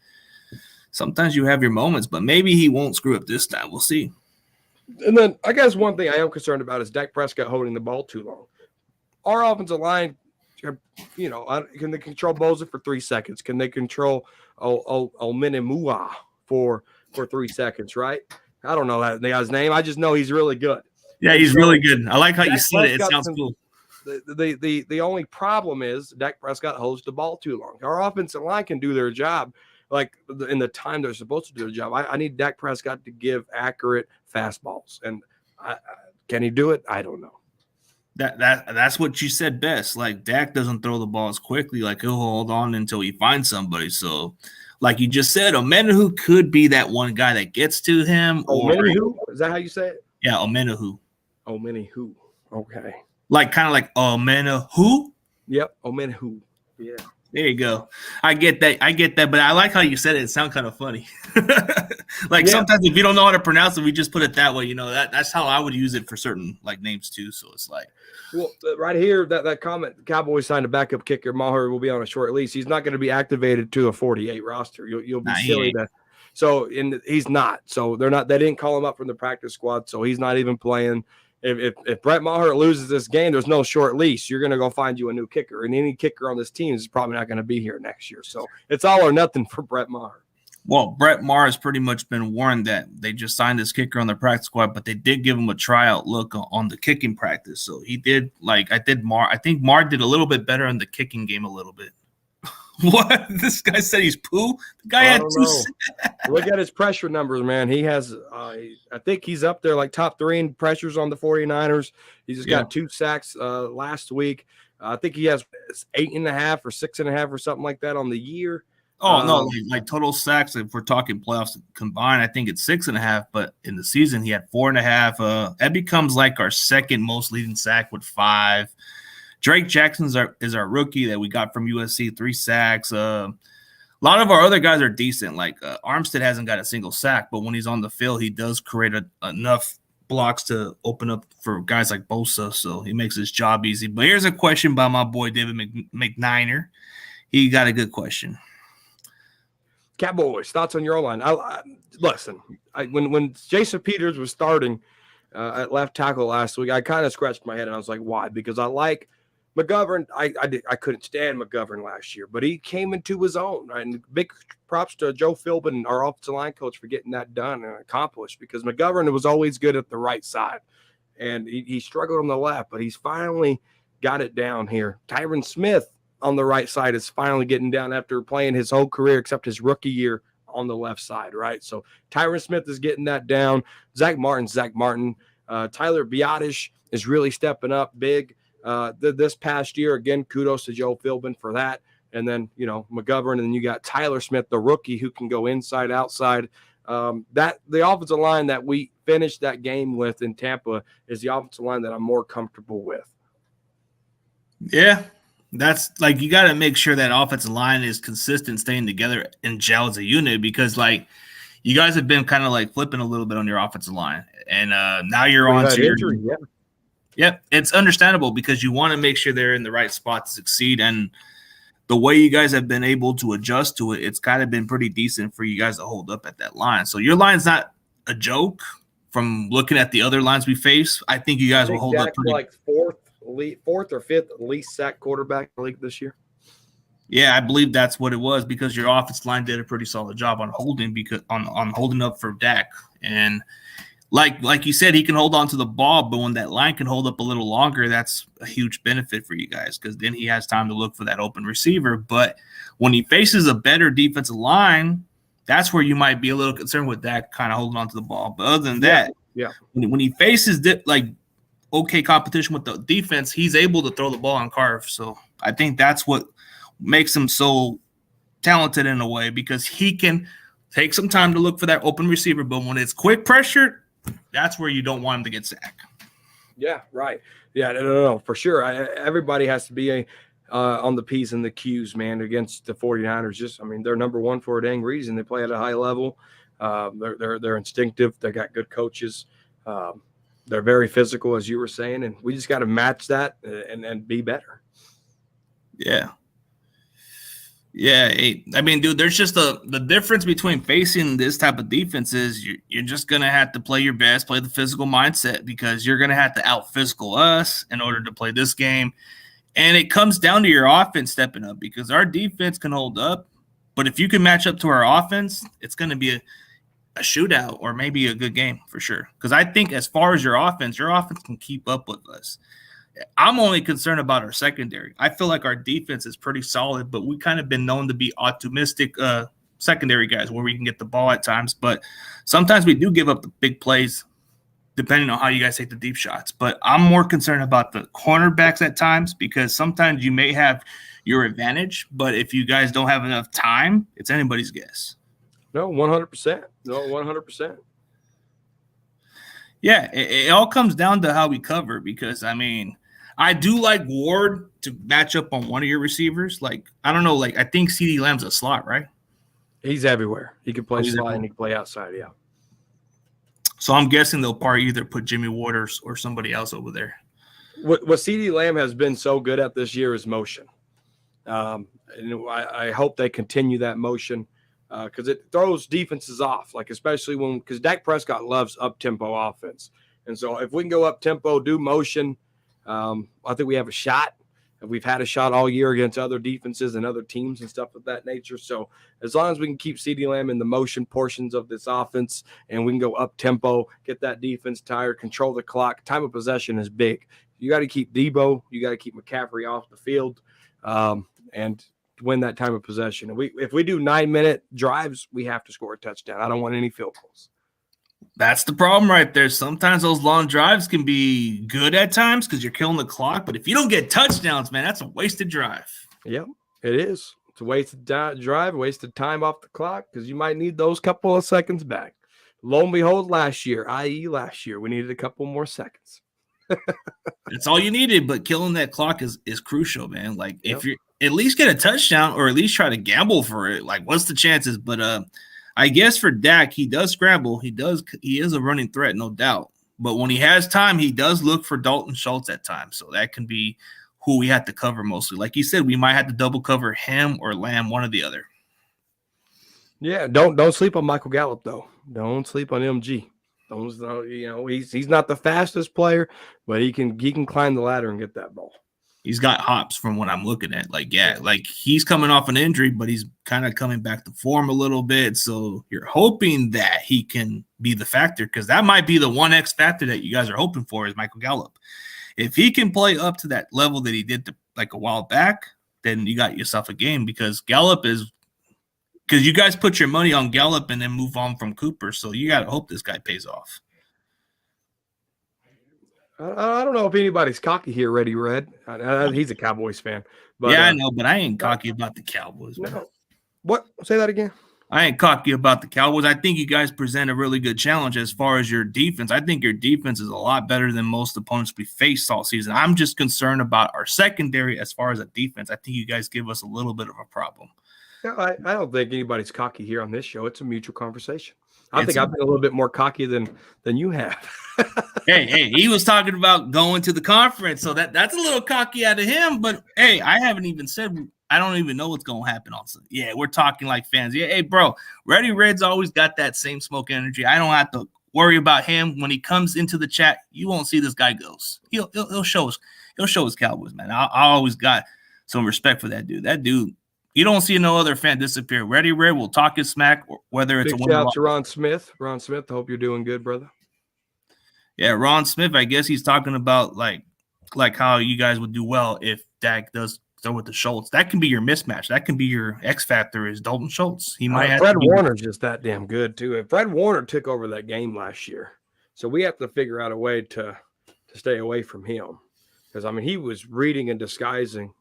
sometimes you have your moments, but maybe he won't screw up this time. We'll see. And then I guess one thing I am concerned about is Dak Prescott holding the ball too long. Our offensive line, can they control Bosa for 3 seconds? Can they control Omenimua for 3 seconds, right? I don't know that guy's name. I just know he's really good. Yeah, he's really good. I like how you said it. It sounds cool. The only problem is Dak Prescott holds the ball too long. Our offensive line can do their job like in the time they're supposed to do their job. I need Dak Prescott to give accurate fastballs. And can he do it? I don't know. That's what you said best. Like, Dak doesn't throw the ball as quickly. Like, he'll hold on until he finds somebody. So, like you just said, Omenihu could be that one guy that gets to him. Omenihu? Is that how you say it? Yeah, Omenihu. Omenihu. Okay. Like, kind of like Omenihu? Yep, Omenihu. Yeah. There you go. I get that, but I like how you said it. It sounds kind of funny. Sometimes if you don't know how to pronounce it, we just put it that way. That's how I would use it for certain names too. So it's like, well, right here, that comment, the Cowboys signed a backup kicker. Maher will be on a short lease. He's not going to be activated to a 48 roster. You'll be silly to. So he's not. So they didn't call him up from the practice squad. So he's not even playing. If Brett Maher loses this game, there's no short lease. You're going to go find you a new kicker, and any kicker on this team is probably not going to be here next year. So it's all or nothing for Brett Maher. Well, Brett Maher has pretty much been warned that they just signed this kicker on the practice squad, but they did give him a tryout look on the kicking practice. So he did, I think Maher did a little bit better in the kicking game a little bit. What? This guy said he's poo? The guy had 2 Look at his pressure numbers, man. He has, I think he's up there like top 3 in pressures on the 49ers. He just got 2 sacks last week. I think he has 8.5 or 6.5 or something like that on the year. Oh no, like total sacks. If we're talking playoffs combined, I think it's 6.5. But in the season, he had 4.5. That becomes like our second most leading sack with 5. Drake Jackson is our rookie that we got from USC, 3 sacks. A lot of our other guys are decent. Like Armstead hasn't got a single sack, but when he's on the field, he does create enough blocks to open up for guys like Bosa. So he makes his job easy. But here's a question by my boy David McNiner. He got a good question. Cowboys, thoughts on your O-line? Listen, when Jason Peters was starting at left tackle last week, I kind of scratched my head and I was like, why? Because I like McGovern. I couldn't stand McGovern last year, but he came into his own. Right? And big props to Joe Philbin, our offensive line coach, for getting that done and accomplished, because McGovern was always good at the right side. And he struggled on the left, but he's finally got it down here. Tyron Smith on the right side is finally getting down after playing his whole career except his rookie year on the left side, right? So Tyron Smith is getting that down. Zach Martin. Tyler Biotish is really stepping up big this past year. Again, kudos to Joe Philbin for that. And then, McGovern, and then you got Tyler Smith, the rookie, who can go inside, outside. That the offensive line that we finished that game with in Tampa is the offensive line that I'm more comfortable with. Yeah. That's like, you got to make sure that offensive line is consistent, staying together and gel as a unit, because like you guys have been kind of like flipping a little bit on your offensive line, and now you're on to your injury. Yep, it's understandable because you want to make sure they're in the right spot to succeed, and the way you guys have been able to adjust to it, it's kind of been pretty decent for you guys to hold up at that line. So your line's not a joke. From looking at the other lines we face, I think you guys will hold up pretty. Like fourth or fifth least sack quarterback in the league this year. Yeah, I believe that's what it was, because your offensive line did a pretty solid job on holding, because on holding up for Dak. And like you said, he can hold on to the ball, but when that line can hold up a little longer, that's a huge benefit for you guys, because then he has time to look for that open receiver. But when he faces a better defensive line, that's where you might be a little concerned with Dak kind of holding on to the ball. But other than that, when he faces okay competition with the defense, he's able to throw the ball and carve. So I think that's what makes him so talented in a way, because he can take some time to look for that open receiver, but when it's quick pressure, that's where you don't want him to get sacked. Yeah, right. Yeah, no, for sure. Everybody has to be on the P's and the Q's, man, against the 49ers. They're number one for a dang reason. They play at a high level. They're instinctive. They got good coaches. They're very physical, as you were saying, and we just got to match that and be better. Yeah. Yeah. Dude, there's just the difference between facing this type of defense is you're just going to have to play your best, play the physical mindset, because you're going to have to out-physical us in order to play this game. And it comes down to your offense stepping up, because our defense can hold up, but if you can match up to our offense, it's going to be a shootout or maybe a good game for sure. Because I think as far as your offense can keep up with us. I'm only concerned about our secondary. I feel like our defense is pretty solid, but we kind of been known to be optimistic secondary guys where we can get the ball at times. But sometimes we do give up the big plays depending on how you guys take the deep shots. But I'm more concerned about the cornerbacks at times, because sometimes you may have your advantage, but if you guys don't have enough time, it's anybody's guess. No, 100%. No, 100%. Yeah, it all comes down to how we cover, because, I do like Ward to match up on one of your receivers. Like, I don't know, I think CeeDee Lamb's a slot, right? He's everywhere. He can play slot and he can play outside, yeah. So I'm guessing they'll probably either put Jimmy Ward or somebody else over there. What CeeDee Lamb has been so good at this year is motion. And I hope they continue that motion, because it throws defenses off, especially because Dak Prescott loves up-tempo offense. And so if we can go up-tempo, do motion, I think we have a shot. We've had a shot all year against other defenses and other teams and stuff of that nature. So as long as we can keep CeeDee Lamb in the motion portions of this offense and we can go up-tempo, get that defense tired, control the clock, time of possession is big. You got to keep Debo. You got to keep McCaffrey off the field and win that time of possession. If we do 9-minute drives, we have to score a touchdown. I don't want any field goals. That's the problem right there. Sometimes those long drives can be good at times because you're killing the clock. But if you don't get touchdowns, man, that's a wasted drive. Yep, it is. It's a wasted drive, wasted time off the clock because you might need those couple of seconds back. Lo and behold, last year, we needed a couple more seconds. That's all you needed, but killing that clock is crucial, man. Like Yep. if you at least get a touchdown or at least try to gamble for it, like what's the chances? But I guess for Dak, he does scramble. He is a running threat, no doubt. But when he has time, he does look for Dalton Schultz at times. So that can be who we have to cover mostly. Like you said, we might have to double cover him or Lamb, one or the other. Yeah, don't sleep on Michael Gallup though. Don't sleep on MG. He's not the fastest player, but he can climb the ladder and get that ball. He's got hops from what I'm looking at. Like he's coming off an injury, but he's kind of coming back to form a little bit. So you're hoping that he can be the factor because that might be the one X factor that you guys are hoping for is Michael Gallup. If he can play up to that level that he did like a while back, then you got yourself a game because Gallup is – because you guys put your money on Gallup and then move on from Cooper. So you got to hope this guy pays off. I don't know if anybody's cocky here, Reddy Red. He's a Cowboys fan. But, yeah, I know, but I ain't cocky about the Cowboys. No. What? Say that again. I ain't cocky about the Cowboys. I think you guys present a really good challenge as far as your defense. I think your defense is a lot better than most opponents we faced all season. I'm just concerned about our secondary as far as a defense. I think you guys give us a little bit of a problem. Yeah, I don't think anybody's cocky here on this show. It's a mutual conversation. I think I've been a little bit more cocky than you have. hey, he was talking about going to the conference, so that's a little cocky out of him. But hey, I haven't even said I don't even know what's gonna happen on Sunday. Yeah, we're talking like fans. Yeah, hey, bro, Reddy Red's always got that same smoke energy. I don't have to worry about him when he comes into the chat. You won't see this guy goes. He'll show us. He'll show his Cowboys, man. I always got some respect for that dude. That dude. You don't see no other fan disappear. Reddy Red will talk his smack, whether it's Big a shout out to Ron Smith. Ron Smith, I hope you're doing good, brother. Yeah, Ron Smith, I guess he's talking about like how you guys would do well if Dak does throw with the Schultz. That can be your mismatch. That can be your X factor is Dalton Schultz. He might have Fred Warner's just that damn good too. And Fred Warner took over that game last year. So we have to figure out a way to stay away from him. Because I mean he was reading and disguising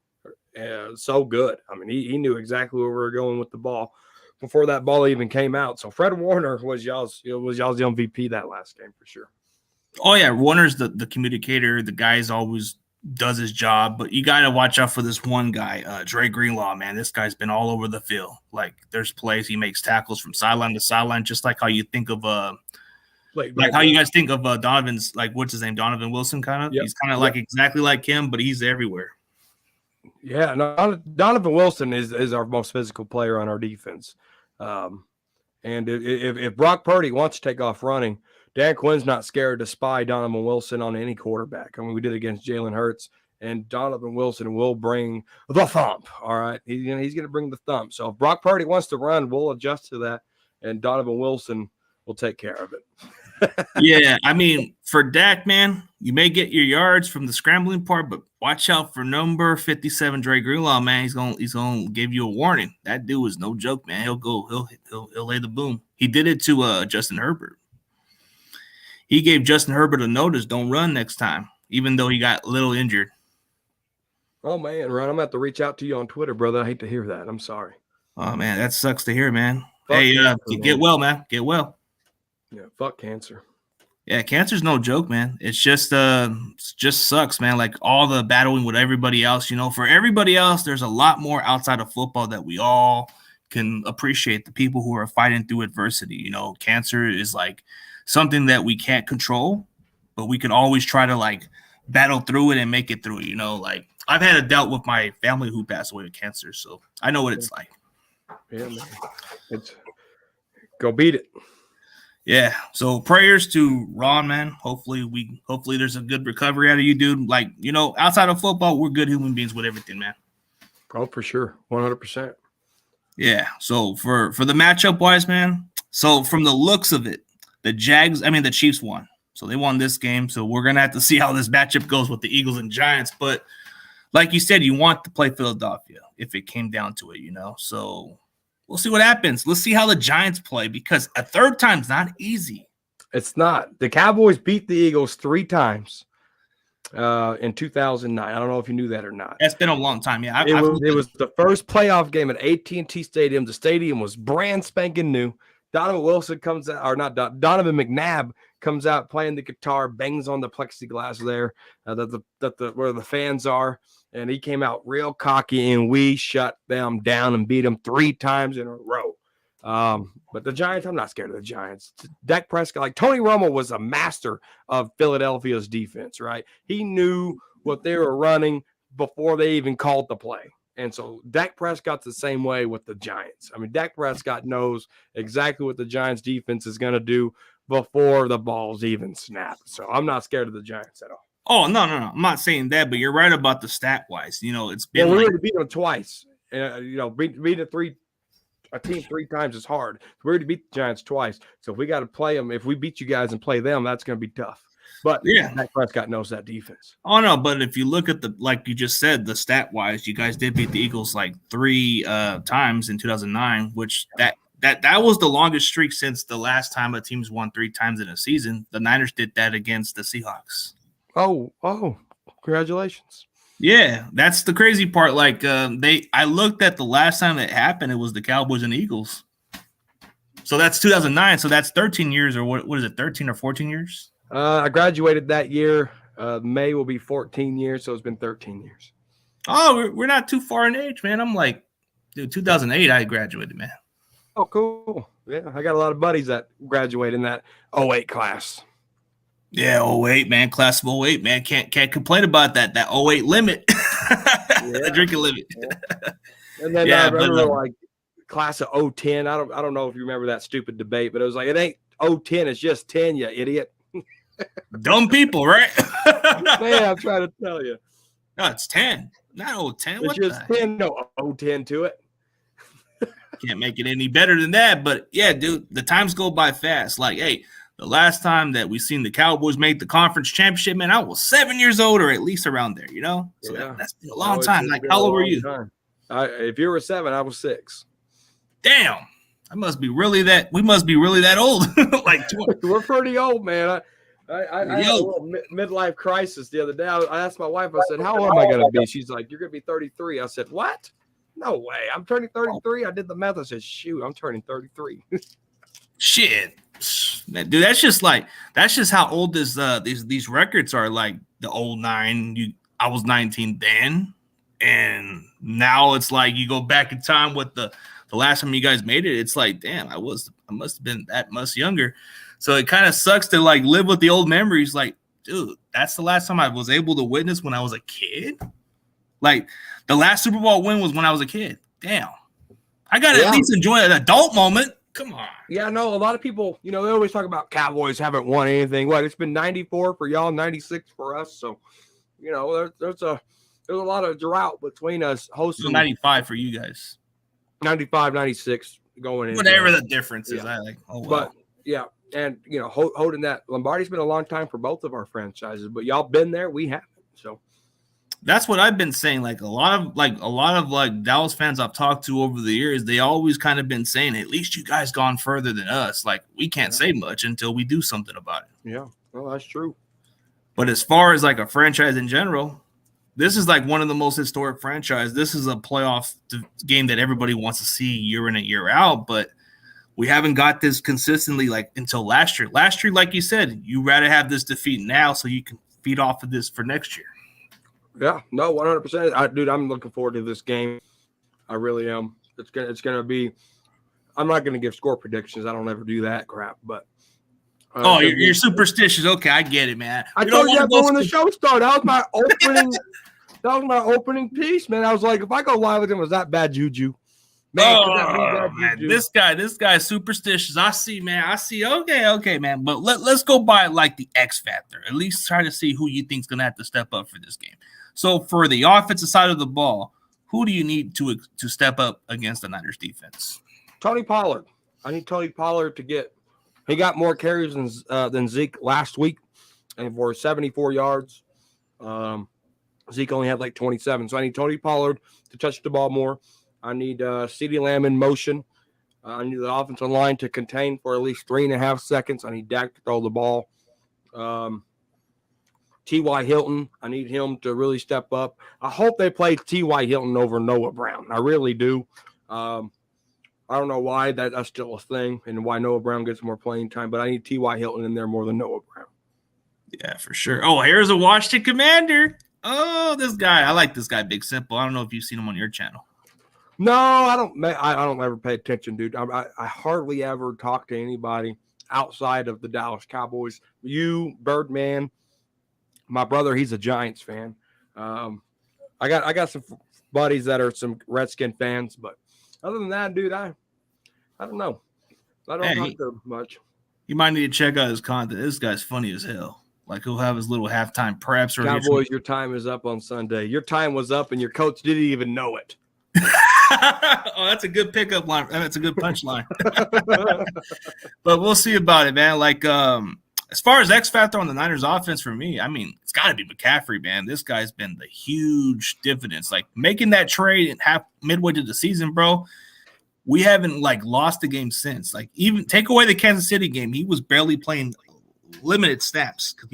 so good. I mean, he knew exactly where we were going with the ball before that ball even came out. So Fred Warner was y'all's MVP that last game for sure. Oh yeah, Warner's the communicator. The guy's always does his job, but you got to watch out for this one guy, Dre Greenlaw. Man, this guy's been all over the field. Like there's plays he makes tackles from sideline to sideline, just like how you think of like how you guys think of Donovan's like what's his name, Donovan Wilson kind of. Yep. He's kind of like exactly like him, but he's everywhere. Yeah, no, Donovan Wilson is our most physical player on our defense. And if Brock Purdy wants to take off running, Dan Quinn's not scared to spy Donovan Wilson on any quarterback. I mean, we did against Jalen Hurts, and Donovan Wilson will bring the thump. All right, he's going to bring the thump. So if Brock Purdy wants to run, we'll adjust to that, and Donovan Wilson will take care of it. Yeah, I mean, for Dak, man, you may get your yards from the scrambling part, but watch out for number 57, Dre Greenlaw, man. He's gonna give you a warning. That dude is no joke, man. He'll lay the boom. He did it to Justin Herbert. He gave Justin Herbert a notice, don't run next time, even though he got a little injured. Oh man, Ron, I'm gonna have to reach out to you on Twitter, brother. I hate to hear that. I'm sorry. Oh man, that sucks to hear, man. Fuck hey, cancer, get well, man. Get well. Yeah, fuck cancer. Yeah, cancer's no joke, man. It's just sucks, man. Like all the battling with everybody else, you know, for everybody else, there's a lot more outside of football that we all can appreciate. The people who are fighting through adversity, you know, cancer is like something that we can't control, but we can always try to like battle through it and make it through, you know, like I've had a dealt with my family who passed away with cancer. So I know what it's like. Yeah, man. It's go beat it. Yeah. So prayers to Ron, man. Hopefully there's a good recovery out of you, dude. Like, you know, outside of football, we're good human beings with everything, man. Oh, for sure. 100%. Yeah. So for the matchup wise, man. So from the looks of it, the Chiefs won. So they won this game. So we're going to have to see how this matchup goes with the Eagles and Giants. But like you said, you want to play Philadelphia if it came down to it, you know. So we'll see what happens. Let's see how the Giants play because a third time's not easy. It's not. The Cowboys beat the Eagles 3 times. in 2009. I don't know if you knew that or not. That's been a long time. Yeah, It was the first playoff game at AT&T Stadium. The stadium was brand spanking new. Donovan Wilson comes out, or not Donovan McNabb comes out playing the guitar, bangs on the plexiglass there where the fans are, and he came out real cocky, and we shut them down and beat them 3 times in a row. But the Giants, I'm not scared of the Giants. Dak Prescott, like Tony Romo was a master of Philadelphia's defense, right? He knew what they were running before they even called the play. And so Dak Prescott's the same way with the Giants. I mean, Dak Prescott knows exactly what the Giants defense is going to do before the ball's even snapped. So I'm not scared of the Giants at all. Oh, no. I'm not saying that, but you're right about the stat wise. It's been we already beat them twice. Beat a team 3 times is hard. We already beat the Giants twice. So if we got to play them, if we beat you guys and play them, that's going to be tough. But yeah, Dak Prescott knows that defense. Oh no, but if you look at like you just said, the stat wise, you guys did beat the Eagles like 3 times in 2009, which that was the longest streak since the last time a team's won 3 times in a season. The Niners did that against the Seahawks. Oh, congratulations. Yeah, that's the crazy part. Like I looked at the last time it happened, it was the Cowboys and the Eagles. So that's 2009. So that's 13 years, or what is it, 13 or 14 years? I graduated that year. May will be 14 years, so it's been 13 years. Oh, we're not too far in age, man. I'm like, dude, 2008 I graduated, man. Oh, cool. Yeah, I got a lot of buddies that graduated in that 08 class. Yeah, 08, man. Class of 08, man. Can't complain about that 08 limit. The drinking limit. Yeah. And then I remember like class of 010. I don't know if you remember that stupid debate, but it was like, it ain't 010, it's just 10, you idiot. Dumb people, right? Man, I'm trying to tell you. No, it's 10. Not 010. It's just 10. No, 010 to it. Can't make it any better than that. But yeah, dude, the times go by fast. Like, hey, the last time that we seen the Cowboys make the conference championship, man, I was 7 years old, or at least around there, So that's been a long time. Like, how old were you? If you were 7, I was 6. Damn. We must be really that old. Like 20. We're pretty old, man. I had a little midlife crisis the other day. I asked my wife, I said, how old am I going to be? She's like, you're going to be 33. I said, what? No way. I'm turning 33. I did the math. I said, shoot, I'm turning 33. Shit. Man, dude, that's just how old these records are. Like the 09, I was 19 then. And now it's like you go back in time with the last time you guys made it. It's like, damn, I must have been that much younger. So it kind of sucks to like live with the old memories. Like, dude, that's the last time I was able to witness when I was a kid. Like the last Super Bowl win was when I was a kid. Damn. I got to at least enjoy an adult moment. Come on. Yeah, no, a lot of people, they always talk about Cowboys haven't won anything. What, it's been 94 for y'all, 96 for us. So, there's a lot of drought between us hosting. 95 for you guys. 95, 96 going in. Whatever the difference is. But yeah, and holding that Lombardi's been a long time for both of our franchises, but y'all been there, we haven't. So that's what I've been saying. Like a lot of Dallas fans I've talked to over the years, they always kind of been saying, at least you guys gone further than us. Like we can't say much until we do something about it. Yeah, well, that's true. But as far as like a franchise in general, this is like one of the most historic franchise. This is a playoff game that everybody wants to see year in and year out, but we haven't got this consistently like until last year. Last year, like you said, you rather have this defeat now so you can feed off of this for next year. Yeah, no, 100%. Dude, I'm looking forward to this game. I really am. It's gonna be. I'm not gonna give score predictions. I don't ever do that crap. But you're superstitious. Okay, I get it, man. I told you that when the show started. That was my opening. That was my opening piece, man. I was like, if I go live with him, was that bad juju? Man, this guy's superstitious. I see. Okay, man. But let's go by like the X factor. At least try to see who you think's gonna have to step up for this game. So for the offensive side of the ball, who do you need to step up against the Niners defense? Tony Pollard. I need Tony Pollard to get. He got more carries than Zeke last week, and for 74 yards. Zeke only had like 27. So I need Tony Pollard to touch the ball more. I need CeeDee Lamb in motion. I need the offensive line to contain for at least 3.5 seconds. I need Dak to throw the ball. T.Y. Hilton, I need him to really step up. I hope they play T.Y. Hilton over Noah Brown. I really do. I don't know why that's still a thing and why Noah Brown gets more playing time, but I need T.Y. Hilton in there more than Noah Brown. Yeah, for sure. Oh, here's a Washington Commander. Oh, this guy. I like this guy, Big Simple. I don't know if you've seen him on your channel. No, I don't. I don't ever pay attention, dude. I hardly ever talk to anybody outside of the Dallas Cowboys. You, Birdman, my brother, he's a Giants fan. I got some buddies that are some Redskin fans, but other than that, dude, I don't know. I don't talk to him much. You might need to check out his content. This guy's funny as hell. Like he'll have his little halftime preps. Or Cowboys, your time is up on Sunday. Your time was up, and your coach didn't even know it. Oh, that's a good pickup line. That's a good punchline. But we'll see about it, man. Like, as far as X factor on the Niners offense for me, I mean, it's got to be McCaffrey, man. This guy's been the huge dividends. Like making that trade midway to the season, bro. We haven't like lost the game since. Like even take away the Kansas City game, he was barely playing limited snaps because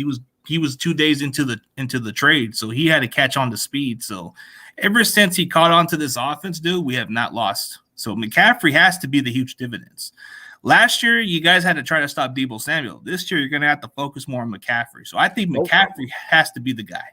he was 2 days into the trade, so he had to catch on to speed. So ever since he caught on to this offense, dude, we have not lost. So McCaffrey has to be the huge dividends. Last year, you guys had to try to stop Deebo Samuel. This year, you're going to have to focus more on McCaffrey. So I think McCaffrey has to be the guy.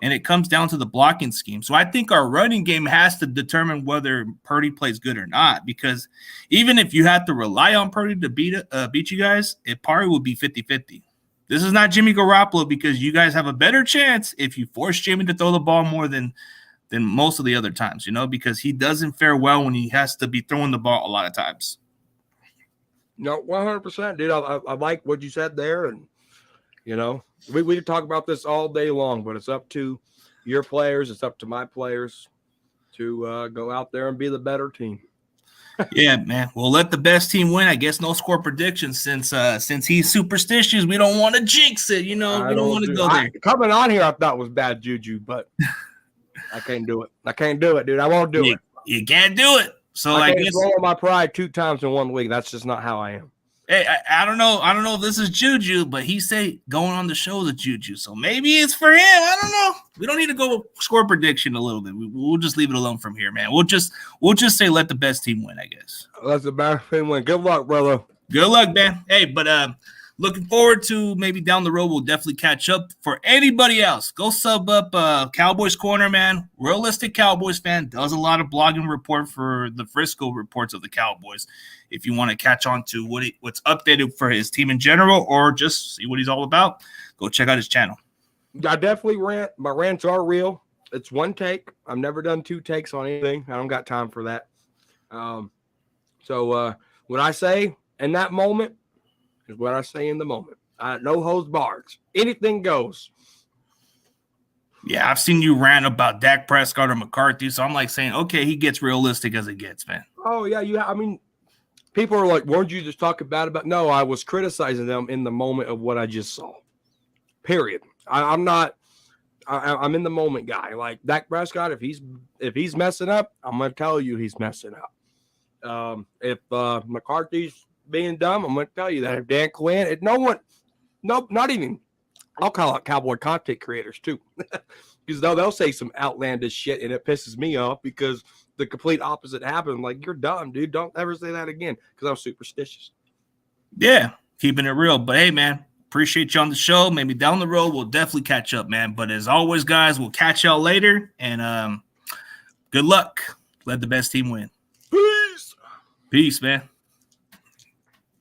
And it comes down to the blocking scheme. So I think our running game has to determine whether Purdy plays good or not. Because even if you have to rely on Purdy to beat you guys, it probably would be 50-50. This is not Jimmy Garoppolo because you guys have a better chance if you force Jimmy to throw the ball more than most of the other times, because he doesn't fare well when he has to be throwing the ball a lot of times. No, 100%, dude. I like what you said there. And, we could talk about this all day long, but it's up to your players. It's up to my players to go out there and be the better team. Yeah, man. We'll let the best team win. I guess no score predictions since he's superstitious. We don't want to jinx it. We don't want to go there. Coming on here, I thought was bad juju, but I can't do it. I can't do it, dude. I won't do it. You can't do it. So I can't swallow my pride 2 times in 1 week. That's just not how I am. Hey, I don't know. I don't know if this is juju, but he said going on the show is a juju. So maybe it's for him. I don't know. We don't need to go score prediction a little bit. We'll just leave it alone from here, man. We'll just say let the best team win, I guess. Let the best team win. Good luck, brother. Good luck, man. Hey, but looking forward to maybe down the road, we'll definitely catch up. For anybody else, go sub up Cowboys Corner, man. Realistic Cowboys fan, does a lot of blogging report for the Frisco reports of the Cowboys. If you want to catch on to what's updated for his team in general or just see what he's all about, go check out his channel. I definitely rant. My rants are real. It's 1 take. I've never done 2 takes on anything. I don't got time for that. So what I say in that moment is what I say in the moment. No holds bars. Anything goes. Yeah, I've seen you rant about Dak Prescott or McCarthy, so I'm like saying, okay, he gets realistic as it gets, man. Oh, yeah. I mean, people are like, weren't you just talking bad about? No, I was criticizing them in the moment of what I just saw. Period. I'm not. I'm in the moment guy. Like Dak Prescott, if he's messing up, I'm gonna tell you he's messing up. If McCarthy's being dumb, I'm gonna tell you that. If Dan Quinn, not even. I'll call out Cowboy content creators too, because they'll say some outlandish shit and it pisses me off because the complete opposite happened. Like, you're dumb, dude. Don't ever say that again because I'm superstitious. Yeah, keeping it real. But hey, man, appreciate you on the show. Maybe down the road we'll definitely catch up, man. But as always, guys, we'll catch y'all later. And good luck. Let the best team win. Peace. Peace, man.